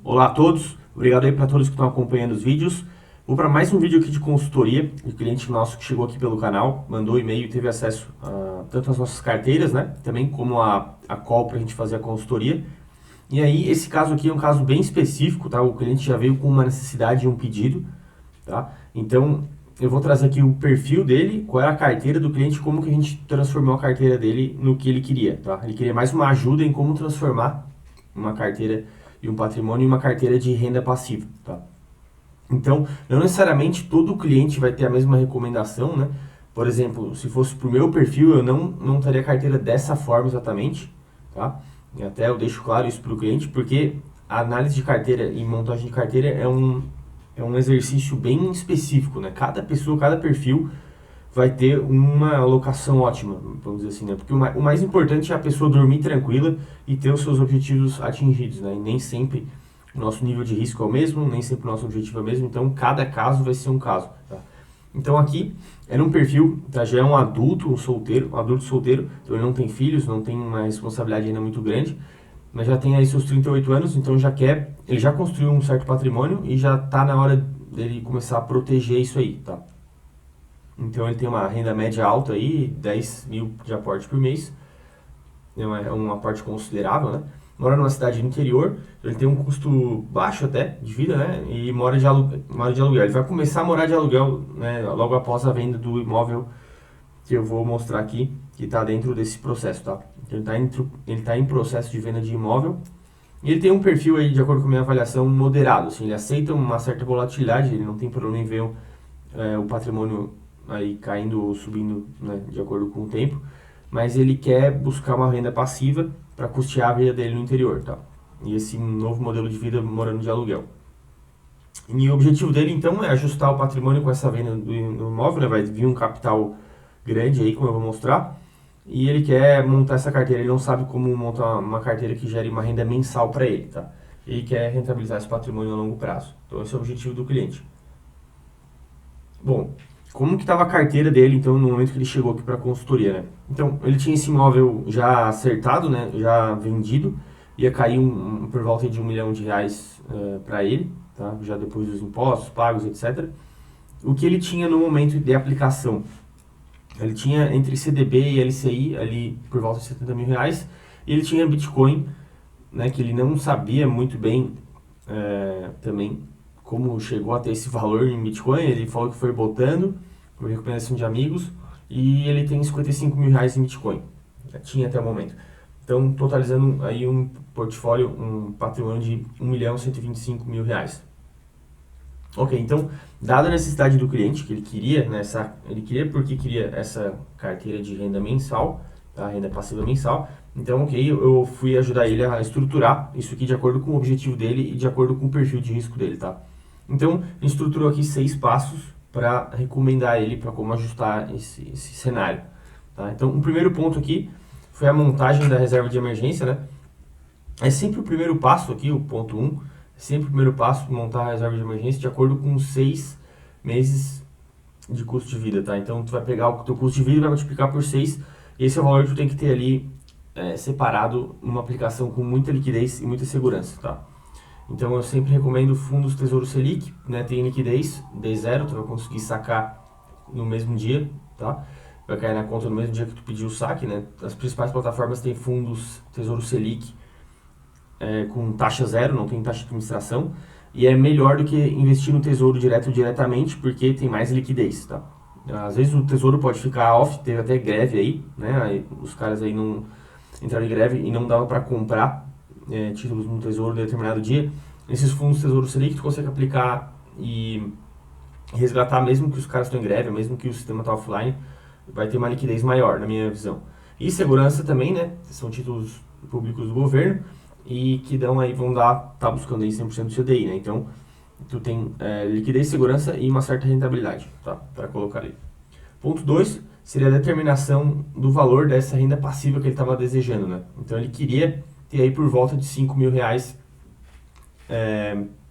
Olá a todos, obrigado aí para todos que estão acompanhando os vídeos. Vou para mais um vídeo aqui de consultoria, de cliente nosso que chegou aqui pelo canal, mandou e-mail e teve acesso a tanto às nossas carteiras, né, também como a call para a gente fazer a consultoria. E aí, esse caso aqui é um caso bem específico, tá? O cliente já veio com uma necessidade e um pedido, tá? Então, eu vou trazer aqui o perfil dele, qual era a carteira do cliente, como que a gente transformou a carteira dele no que ele queria, tá? Ele queria mais uma ajuda em como transformar uma carteira e um patrimônio em uma carteira de renda passiva, tá? Então, não necessariamente todo cliente vai ter a mesma recomendação, né? Por exemplo, se fosse para o meu perfil, eu não teria a carteira dessa forma exatamente, tá? E até eu deixo claro isso para o cliente, porque a análise de carteira e montagem de carteira é um exercício bem específico, né? Cada pessoa, cada perfil vai ter uma alocação ótima, vamos dizer assim, né? Porque o mais importante é a pessoa dormir tranquila e ter os seus objetivos atingidos, né? E nem sempre o nosso nível de risco é o mesmo, nem sempre o nosso objetivo é o mesmo, então cada caso vai ser um caso, tá? Então aqui era um perfil, tá? Já é um adulto, um adulto solteiro, então ele não tem filhos, não tem uma responsabilidade ainda muito grande, mas já tem aí seus 38 anos, então ele já construiu um certo patrimônio e já tá na hora dele começar a proteger isso aí, tá? Então ele tem uma renda média alta aí, 10 mil de aporte por mês, é um aporte considerável, né? Mora numa cidade do interior, ele tem um custo baixo até de vida, né? E mora de aluguel. Ele vai começar a morar de aluguel, né? Logo após a venda do imóvel que eu vou mostrar aqui, que está dentro desse processo, tá? Então, ele tá em processo de venda de imóvel. E ele tem um perfil aí, de acordo com a minha avaliação, moderado. Assim, ele aceita uma certa volatilidade, ele não tem problema em ver o patrimônio aí caindo ou subindo, né, de acordo com o tempo, mas ele quer buscar uma renda passiva para custear a vida dele no interior, tá? E esse novo modelo de vida morando de aluguel. E o objetivo dele, então, é ajustar o patrimônio com essa venda do imóvel, né? Vai vir um capital grande aí, como eu vou mostrar, e ele quer montar essa carteira. Ele não sabe como montar uma carteira que gere uma renda mensal para ele, tá? Ele quer rentabilizar esse patrimônio a longo prazo. Então, esse é o objetivo do cliente. Bom, como que estava a carteira dele, então, no momento que ele chegou aqui para a consultoria, né? Então, ele tinha esse imóvel já acertado, né? Já vendido, ia cair por volta de R$ 1 milhão para ele, tá? Já depois dos impostos, pagos, etc. O que ele tinha no momento de aplicação? Ele tinha entre CDB e LCI ali por volta de R$ 70 mil, e ele tinha Bitcoin, né? Que ele não sabia muito bem também como chegou a ter esse valor em Bitcoin. Ele falou que foi botando por recomendação de amigos, e ele tem R$ 55 mil em Bitcoin, tinha até o momento. Então, totalizando aí um portfólio, um patrimônio de R$ 1.125.000. Ok, então, dada a necessidade do cliente, que ele queria, ele queria porque queria essa carteira de renda mensal, tá? Renda passiva mensal. Então, ok, eu fui ajudar ele a estruturar isso aqui de acordo com o objetivo dele e de acordo com o perfil de risco dele, tá? Então, a gente estruturou aqui 6 passos para recomendar ele para como ajustar esse cenário, tá? Então, o primeiro ponto aqui foi a montagem da reserva de emergência, né? É sempre o primeiro passo aqui, o ponto 1, sempre o primeiro passo, montar a reserva de emergência de acordo com 6 meses de custo de vida, tá? Então, tu vai pegar o teu custo de vida e vai multiplicar por 6, e esse é o valor que tu tem que ter ali separado numa aplicação com muita liquidez e muita segurança, tá? Então, eu sempre recomendo fundos Tesouro Selic, né? Tem liquidez, D0, tu vai conseguir sacar no mesmo dia, tá? Vai cair na conta no mesmo dia que tu pediu o saque, né? As principais plataformas têm fundos Tesouro Selic com taxa zero, não tem taxa de administração, e é melhor do que investir no tesouro diretamente, porque tem mais liquidez, tá? Às vezes o tesouro pode ficar off, teve até greve aí, né? Aí, os caras aí não entraram em greve e não dava para comprar títulos no tesouro em determinado dia. Nesses fundos Tesouro Selic tu consegue aplicar e resgatar mesmo que os caras estão em greve, mesmo que o sistema está offline, vai ter uma liquidez maior, na minha visão. E segurança também, né? São títulos públicos do governo, e que tá buscando aí 100% do CDI, né? Então, tu tem liquidez, segurança e uma certa rentabilidade, tá? Para colocar ali. Ponto 2 seria a determinação do valor dessa renda passiva que ele estava desejando, né? Então, ele queria ter aí por volta de R$ 5.000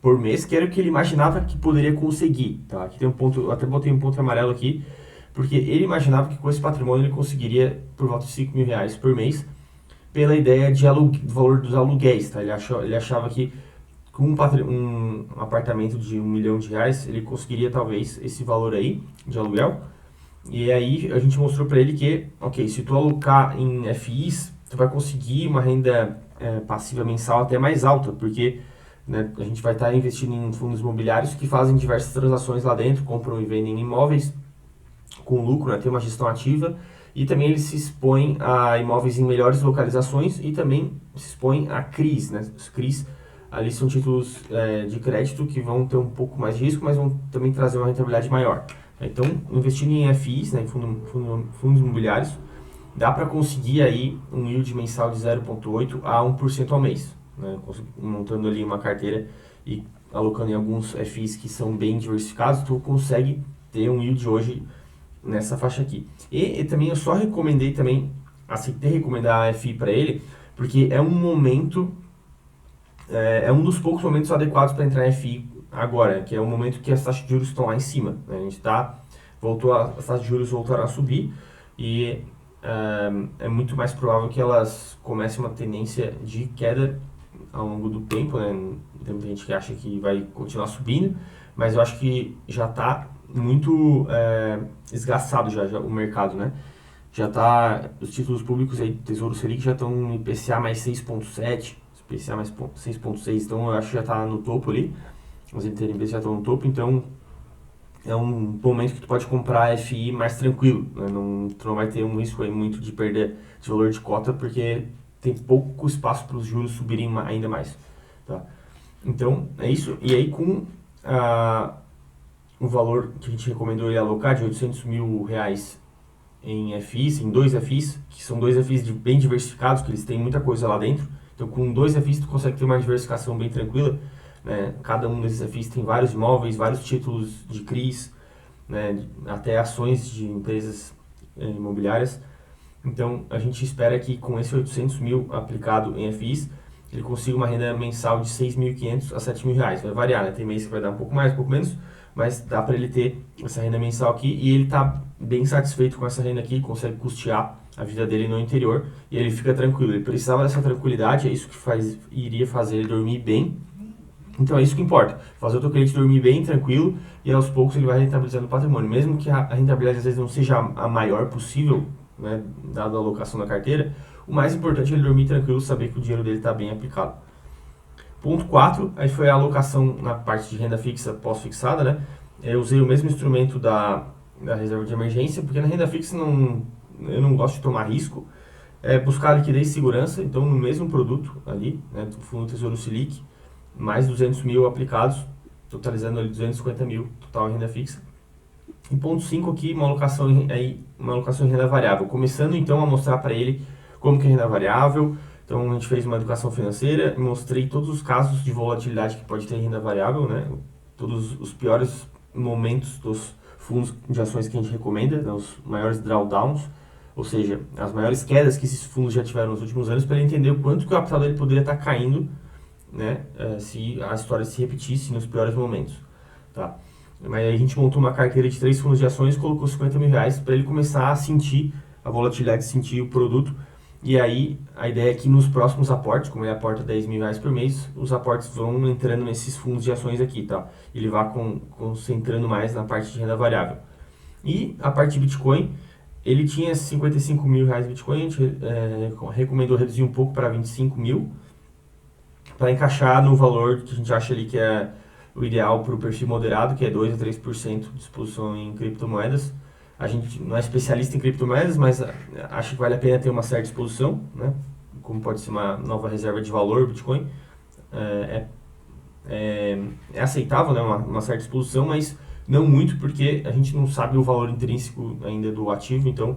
por mês, que era o que ele imaginava que poderia conseguir, tá? Aqui tem um ponto, eu até botei um ponto amarelo aqui, porque ele imaginava que com esse patrimônio ele conseguiria por volta de R$ 5.000 por mês, pela ideia do valor dos aluguéis, tá? Ele achava que com um apartamento de R$ 1 milhão, ele conseguiria talvez esse valor aí de aluguel. E aí a gente mostrou para ele que, ok, se tu alocar em FIs, tu vai conseguir uma renda passiva mensal até mais alta, porque né, a gente vai estar investindo em fundos imobiliários que fazem diversas transações lá dentro, compram e vendem imóveis com lucro, né, tem uma gestão ativa, e também ele se expõe a imóveis em melhores localizações e também se expõe a CRIs, né? Os CRIs ali são títulos de crédito que vão ter um pouco mais de risco, mas vão também trazer uma rentabilidade maior. Então, investindo em FIs, né, em fundos imobiliários, dá para conseguir aí um yield mensal de 0,8 a 1% ao mês, né, montando ali uma carteira e alocando em alguns FIs que são bem diversificados, tu consegue ter um yield hoje nessa faixa aqui. E também eu só recomendei também, aceitei recomendar a FI para ele, porque é um momento, é um dos poucos momentos adequados para entrar em FI agora, que é o momento que as taxas de juros estão lá em cima. Né? A gente as taxas de juros voltaram a subir e é muito mais provável que elas comecem uma tendência de queda ao longo do tempo, né? Tem muita gente que acha que vai continuar subindo, mas eu acho que já está muito esgaçado já o mercado, né? Já está, os títulos públicos aí do Tesouro Selic já estão no IPCA mais 6,7, IPCA mais 6,6, então eu acho que já está no topo ali, os NTNBs já estão no topo, então é um momento que tu pode comprar FI mais tranquilo, né? Tu não vai ter um risco aí muito de perder de valor de cota, porque tem pouco espaço para os juros subirem ainda mais, tá? Então, é isso. E aí, com o valor que a gente recomendou ele alocar de R$ 800 mil em FIs, em dois FIs, que são dois FIs bem diversificados, que eles têm muita coisa lá dentro. Então, com dois FIs, tu consegue ter uma diversificação bem tranquila. Né? Cada um desses FIs tem vários imóveis, vários títulos de CRIs, né? Até ações de empresas imobiliárias. Então, a gente espera que com esse 800 mil aplicado em FIs, ele consiga uma renda mensal de 6.500 a 7 mil reais. Vai variar, né? Tem mês que vai dar um pouco mais, um pouco menos, mas dá para ele ter essa renda mensal aqui e ele está bem satisfeito com essa renda aqui, consegue custear a vida dele no interior e ele fica tranquilo. Ele precisava dessa tranquilidade, é isso que iria fazer ele dormir bem. Então é isso que importa, fazer o teu cliente dormir bem, tranquilo, e aos poucos ele vai rentabilizando o patrimônio. Mesmo que a rentabilidade às vezes não seja a maior possível, né, dada a alocação da carteira, o mais importante é ele dormir tranquilo, saber que o dinheiro dele está bem aplicado. Ponto 4, aí foi a alocação na parte de renda fixa pós-fixada, né? Eu usei o mesmo instrumento da reserva de emergência, porque na renda fixa eu não gosto de tomar risco, buscar liquidez e segurança, então no mesmo produto ali, né, do Fundo Tesouro Selic, mais 200 mil aplicados, totalizando ali 250 mil total em renda fixa. E ponto 5 aqui, uma alocação em renda variável, começando então a mostrar para ele como que é renda variável. Então a gente fez uma educação financeira, mostrei todos os casos de volatilidade que pode ter em renda variável, né? Todos os piores momentos dos fundos de ações que a gente recomenda, né? Os maiores drawdowns, ou seja, as maiores quedas que esses fundos já tiveram nos últimos anos, para ele entender o quanto que o capital dele poderia estar caindo, né? Se a história se repetisse nos piores momentos, tá? Mas aí a gente montou uma carteira de 3 fundos de ações, colocou 50 mil reais para ele começar a sentir a volatilidade, sentir o produto. E aí a ideia é que nos próximos aportes, como ele aporta 10 mil reais por mês, os aportes vão entrando nesses fundos de ações aqui, tá? Ele vai concentrando mais na parte de renda variável. E a parte de Bitcoin, ele tinha 55 mil reais de Bitcoin, a gente recomendou reduzir um pouco para 25 mil, para encaixar no valor que a gente acha ali que é o ideal para o perfil moderado, que é 2 a 3% de exposição em criptomoedas. A gente não é especialista em criptomoedas, mas acho que vale a pena ter uma certa exposição, né? Como pode ser uma nova reserva de valor, Bitcoin. É aceitável, né? Uma certa exposição, mas não muito, porque a gente não sabe o valor intrínseco ainda do ativo, então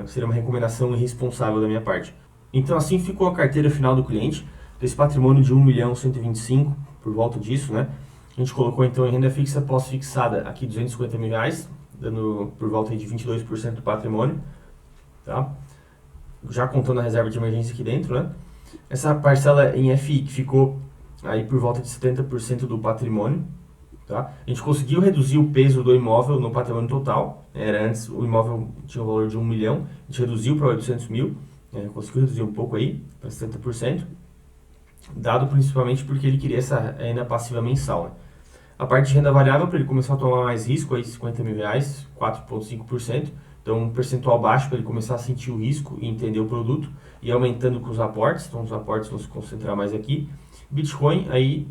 seria uma recomendação irresponsável da minha parte. Então assim ficou a carteira final do cliente, desse patrimônio de 1.125.000, por volta disso, né? A gente colocou então em renda fixa pós-fixada aqui 250 mil reais, dando por volta de 22% do patrimônio, tá? Já contando a reserva de emergência aqui dentro, né? Essa parcela em FI que ficou aí por volta de 70% do patrimônio, tá? A gente conseguiu reduzir o peso do imóvel no patrimônio total. Era antes, o imóvel tinha um valor de 1 milhão, a gente reduziu para 800 mil, conseguiu reduzir um pouco aí, para 70%. dado principalmente porque ele queria essa renda passiva mensal, né? A parte de renda variável, para ele começar a tomar mais risco, aí 50 mil reais, 4,5%. Então, um percentual baixo para ele começar a sentir o risco e entender o produto e aumentando com os aportes. Então, os aportes vão se concentrar mais aqui. Bitcoin, aí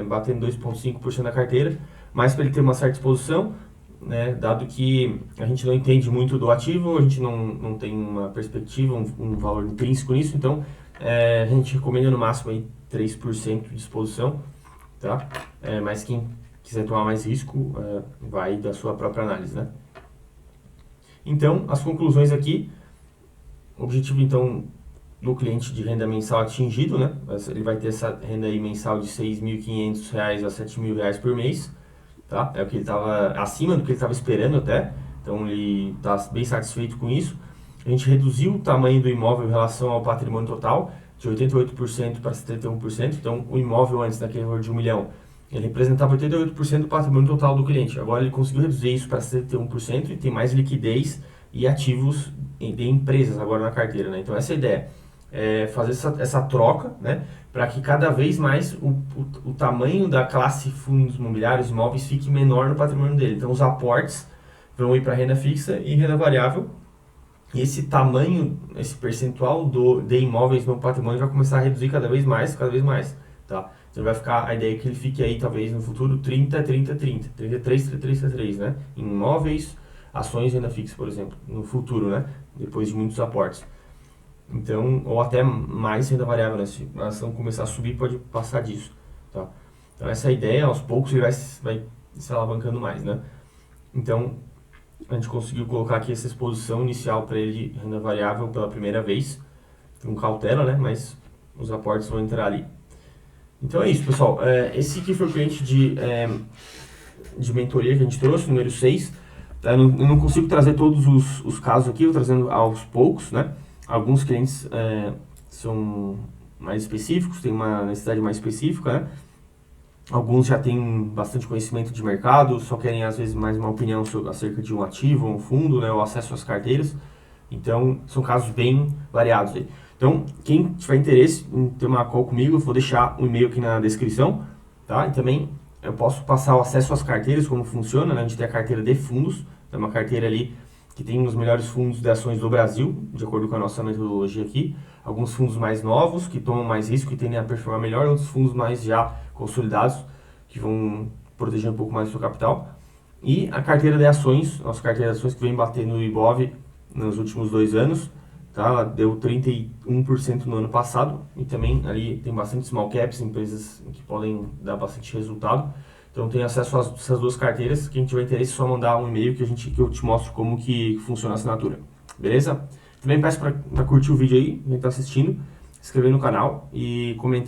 batendo 2,5% da carteira, mas para ele ter uma certa exposição, né, dado que a gente não entende muito do ativo, a gente não tem uma perspectiva, um valor intrínseco nisso, então a gente recomenda no máximo aí 3% de exposição, tá? Mas quem quiser tomar mais risco, vai da sua própria análise, né? Então, as conclusões aqui, objetivo então do cliente de renda mensal atingido, né? Ele vai ter essa renda aí mensal de R$ 6.500 a R$ 7.000 por mês, tá? É o que ele estava acima do que ele estava esperando até, então ele está bem satisfeito com isso. A gente reduziu o tamanho do imóvel em relação ao patrimônio total, de 88% para 71%, então o imóvel antes daquele valor de 1 milhão, ele representava 88% do patrimônio total do cliente. Agora ele conseguiu reduzir isso para 71% e tem mais liquidez e ativos de empresas agora na carteira, né? Então essa é a ideia, fazer essa troca, né? Para que cada vez mais o tamanho da classe fundos imobiliários imóveis fique menor no patrimônio dele. Então os aportes vão ir para renda fixa e renda variável. E esse tamanho, esse percentual de imóveis no patrimônio vai começar a reduzir cada vez mais, tá? Então vai ficar a ideia que ele fique aí, talvez no futuro, 30, 30, 30, 33, 33, 33, né? Em imóveis, ações e renda fixa, por exemplo, no futuro, né? Depois de muitos aportes. Então, ou até mais renda variável, né? Se a ação começar a subir, pode passar disso, tá? Então essa é a ideia, aos poucos ele vai se alavancando mais, né? Então, a gente conseguiu colocar aqui essa exposição inicial para ele de renda variável pela primeira vez, com cautela, né? Mas os aportes vão entrar ali. Então é isso, pessoal. Esse aqui foi o cliente de mentoria que a gente trouxe, número 6. Eu não consigo trazer todos os casos aqui, vou trazendo aos poucos, né? Alguns clientes são mais específicos, têm uma necessidade mais específica, né? Alguns já têm bastante conhecimento de mercado, só querem às vezes mais uma opinião acerca de um ativo, um fundo, né, ou acesso às carteiras. Então, são casos bem variados aí. Então, quem tiver interesse em ter uma call comigo, eu vou deixar o e-mail aqui na descrição, tá? E também eu posso passar o acesso às carteiras, como funciona, né? A gente tem a carteira de fundos, é uma carteira ali que tem os melhores fundos de ações do Brasil, de acordo com a nossa metodologia aqui. Alguns fundos mais novos, que tomam mais risco e tendem a performar melhor, outros fundos mais já consolidados, que vão proteger um pouco mais do seu capital. E a carteira de ações, nossa carteira de ações que vem batendo no Ibov nos últimos 2 anos, tá? Ela deu 31% no ano passado, e também ali tem bastante small caps, empresas que podem dar bastante resultado. Então tem acesso a essas 2 carteiras. Quem tiver interesse é só mandar um e-mail que eu te mostro como que funciona a assinatura. Beleza? Também peço para curtir o vídeo aí, quem está assistindo, se inscrever no canal e comentar